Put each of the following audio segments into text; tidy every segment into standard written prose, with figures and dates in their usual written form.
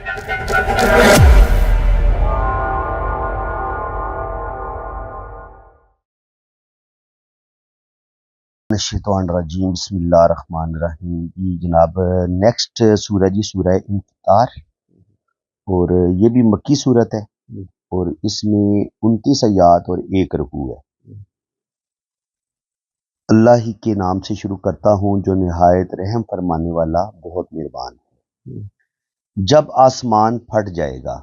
الرجیم بسم اللہ الرحمن الرحیم. جی جناب، نیکسٹ سورہ جی سورہ انفطار، اور یہ بھی مکی صورت ہے اور اس میں 29 آیات اور 1 رکوع ہے. اللہ ہی کے نام سے شروع کرتا ہوں جو نہایت رحم فرمانے والا بہت مہربان ہے. جب آسمان پھٹ جائے گا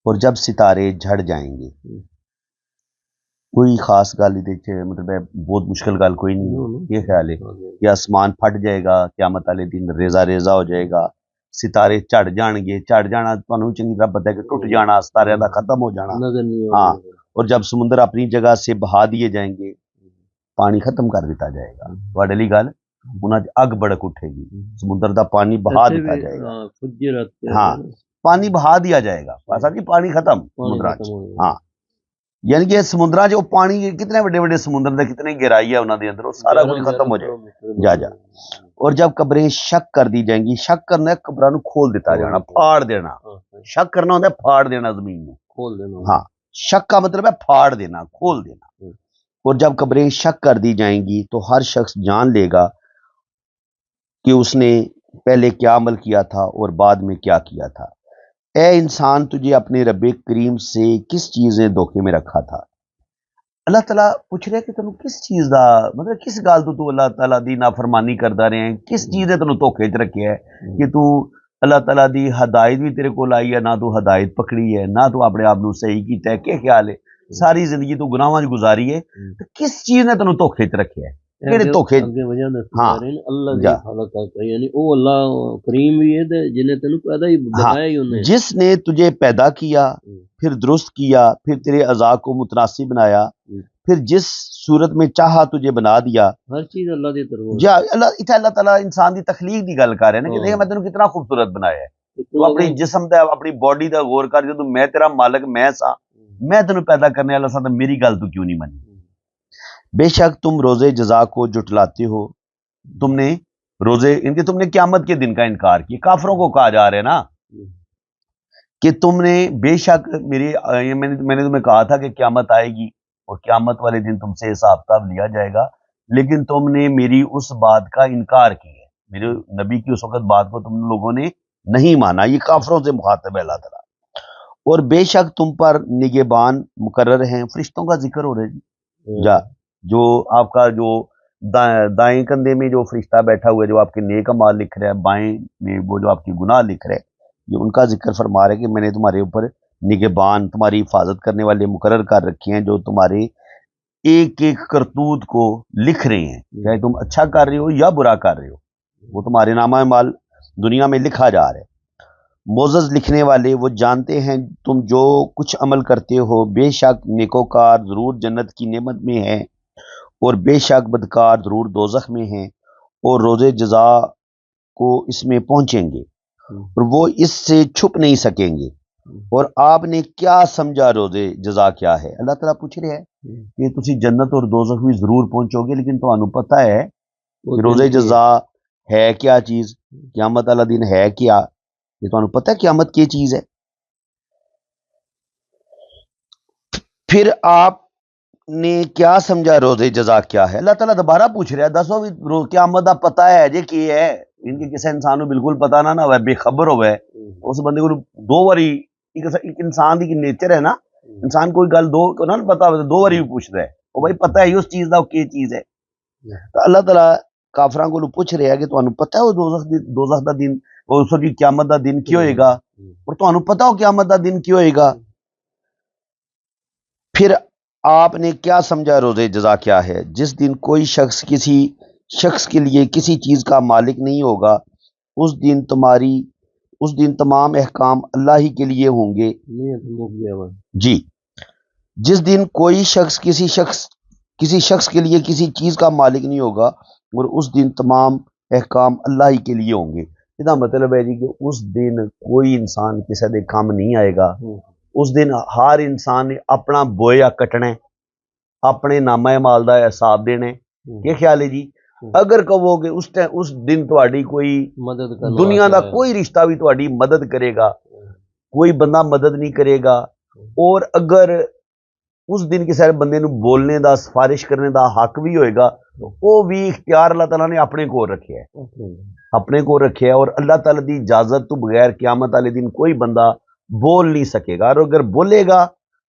اور جب ستارے جھڑ جائیں گے. کوئی خاص گل مطلب بہت مشکل گل کوئی نہیں. یہ خیال ہے کہ آسمان پھٹ جائے گا، قیامت والے دن ریزہ ریزہ ہو جائے گا، ستارے جھڑ جان گے. جھڑ جانا تمہیں چنگی طرح پتہ ہے کہ ٹوٹ جانا، ستارے دا ختم ہو جانا. ہاں، اور جب سمندر اپنی جگہ سے بہا دیے جائیں گے، پانی ختم کر دیتا جائے گا. تواڈے لئی گل انہاں دی اگ بڑک اٹھے گی، سمندر دا پانی بہا دیتا جائے گا. ہاں، پانی بہا دیا جائے گا. جی پانی ختم سمندراں وچ. ہاں، یعنی کہ سمندراں جو پانی کتنے بڑے بڑے سمندر دے کتنے گہرائی ہے انہاں دے اندر، وہ سارا کچھ ختم ہو جائے جا. اور جب قبریں شک کر دی جائیں گی، شک کرنا ہے قبراں نو کھول دیتا جانا، پھاڑ دینا. شک کرنا ہوتا ہے پھاڑ دینا زمین نو. کھول دینا. ہاں، شک کا مطلب ہے پھاڑ دینا، کھول دینا. اور جب قبریں شک کر دی جائیں گی تو ہر شخص جان لے گا کہ اس نے پہلے کیا عمل کیا تھا اور بعد میں کیا کیا تھا. اے انسان، تجھے اپنے رب کریم سے کس چیز نے دھوکے میں رکھا تھا؟ اللہ تعالیٰ پوچھ رہے کہ تینوں کس چیز دا مطلب کس گل تو اللہ تعالیٰ دی نافرمانی کردا رہے ہیں، کس چیز نے تینوں دھوکے چ رکھیا ہے کہ تو اللہ تعالیٰ دی ہدایت بھی تیرے کول آئی ہے، نہ تو ہدایت پکڑی ہے، نہ تو اپنے آپ نو صحیح کیتا ہے. کیا خیال ہے؟ ساری زندگی تو گناہاں وچ گزاری ہے، تو کس چیز نے تینوں دھوکے چ رکھیا ہے؟ کیڑے دھوکے؟ ہاں، اللہ دی حالت ہے، یعنی او اللہ کریم بھی ہے تے جنے تینوں پیدا ہی بنایا ہی انہیں، جس نے تجھے پیدا کیا، پھر درست کیا، پھر تیرے اعضاء کو متناسب بنایا، پھر جس صورت میں چاہا تجھے بنا دیا. ہر چیز اللہ دی طرف. جا اللہ تعالیٰ انسان دی تخلیق دی گل کر رہے ہیں کہ دیکھ میں تینوں کتنا خوبصورت بنایا ہے. تو اپنی جسم دا اپنی باڈی دا غور کر، جدوں میں تیرا مالک میں سا، میں تینوں پیدا کرنے والا سا، تو میری گل تو کیوں نہیں منی؟ بے شک تم روزے جزا کو جھٹلاتے ہو. تم نے روزے ان کے تم نے قیامت کے دن کا انکار کیا. کافروں کو کہا جا رہا ہے نا کہ تم نے بے شک میں نے تمہیں کہا تھا کہ قیامت آئے گی اور قیامت والے دن تم سے حساب کتاب لیا جائے گا، لیکن تم نے میری اس بات کا انکار کیا ہے. میرے نبی کی اس وقت بات کو تم لوگوں نے نہیں مانا. یہ کافروں سے مخاطب ہے اللہ تعالیٰ. اور بے شک تم پر نگہبان مقرر ہیں. فرشتوں کا ذکر ہو رہا ہے جی. جو آپ کا جو دائیں کندھے میں جو فرشتہ بیٹھا ہوا ہے، جو آپ کے نیک اعمال لکھ رہا ہے، بائیں میں وہ جو آپ کی گناہ لکھ رہے ہیں، جو ان کا ذکر فرما رہے کہ میں نے تمہارے اوپر نگہبان، تمہاری حفاظت کرنے والے مقرر کر رکھے ہیں، جو تمہارے ایک ایک کرتوت کو لکھ رہے ہیں، چاہے تم اچھا کر رہے ہو یا برا کر رہے ہو، وہ تمہارے نامہ اعمال دنیا میں لکھا جا رہا ہے. معزز لکھنے والے وہ جانتے ہیں تم جو کچھ عمل کرتے ہو. بے شک نیکوکار ضرور جنت کی نعمت میں ہے، اور بے شک بدکار ضرور دوزخ میں ہیں، اور روزے جزا کو اس میں پہنچیں گے اور وہ اس سے چھپ نہیں سکیں گے. اور آپ نے کیا سمجھا روزے جزا کیا ہے؟ اللہ تعالیٰ پوچھ رہے ہیں کہ تسی جنت اور دوزخ بھی ضرور پہنچو گے، لیکن تمہیں پتہ ہے کہ روزے جزا ہے کیا چیز، قیامت والا دن ہے کیا؟ یہ تمہیں پتہ ہے قیامت کی چیز ہے؟ پھر آپ نے کیا سمجھا روزے جزا کیا ہے؟ اللہ تعالیٰ دوبارہ پوچھ رہا ہے، دسو بھی قیامت دا پتہ ہے جی کی ہے؟ ان کے کسی انسان کو بالکل پتہ نہ ہوئے، بے خبر ہوئے، اس بندے کو دو باری ایک انسان دی نیچر ہے نا، انسان کوئی گل دو نہ پتا ہوئے دو باری بھی پوچھ رہا ہے، وہ بھائی پتہ ہے اس چیز دا کی چیز ہے. تو اللہ تعالیٰ کافراں کو پوچھ رہا ہے کہ تمہیں پتہ ہے وہ دوزخ دا دن، وہ سوری قیامت دا دن کی ہوئے گا، اور تمہیں پتہ ہو قیامت دا دن کی ہوئے گا. پھر آپ نے کیا سمجھا روزے جزا کیا ہے؟ جس دن کوئی شخص کسی شخص کے لیے کسی چیز کا مالک نہیں ہوگا، اس دن تمام احکام اللہ ہی کے لیے ہوں گے. جی، جس دن کوئی شخص کسی شخص کے لیے کسی چیز کا مالک نہیں ہوگا، اور اس دن تمام احکام اللہ ہی کے لیے ہوں گے. اس کا مطلب ہے جی کہ اس دن کوئی انسان کسی دے کام نہیں آئے گا. اس دن ہر انسان نے اپنا بویا کٹنا ہے، اپنے نامہ اعمال دا حساب دینا ہے. کیا خیال ہے جی؟ ਅਗਰ ਕਹੋਗੇ ਉਸ ਦਿਨ ਤੁਹਾਡੀ ਕੋਈ ਮਦਦ ਕਰਨ ਦੁਨੀਆ ਦਾ ਵਾਸਤੇ ਕੋਈ ਰਿਸ਼ਤਾ ਵੀ ਤੁਹਾਡੀ ਮਦਦ ਕਰੇਗਾ, ਕੋਈ ਬੰਦਾ ਮਦਦ ਨਹੀਂ ਕਰੇਗਾ। ਔਰ ਅਗਰ ਉਸ ਦਿਨ ਕਿਸੇ ਬੰਦੇ ਨੂੰ ਬੋਲਣੇ ਦਾ, ਸਿਫਾਰਿਸ਼ ਕਰਨੇ ਦਾ ਹੱਕ ਵੀ ਹੋਏਗਾ, ਉਹ ਵੀ ਇਖਤਿਆਰ ਅੱਲਾਹ ਤਾਲਾ ਨੇ ਆਪਣੇ ਕੋਲ ਰੱਖਿਆ ਹੈ, ਆਪਣੇ ਕੋਲ ਰੱਖਿਆ। ਔਰ ਅੱਲਾਹ ਤਾਲਾ ਦੀ ਇਜਾਜ਼ਤ ਤੋਂ ਬਗੈਰ ਕਿਆਮਤ ਵਾਲੇ ਦਿਨ ਕੋਈ ਬੰਦਾ ਬੋਲ ਨਹੀਂ ਸਕੇਗਾ। ਔਰ ਅਗਰ ਬੋਲੇਗਾ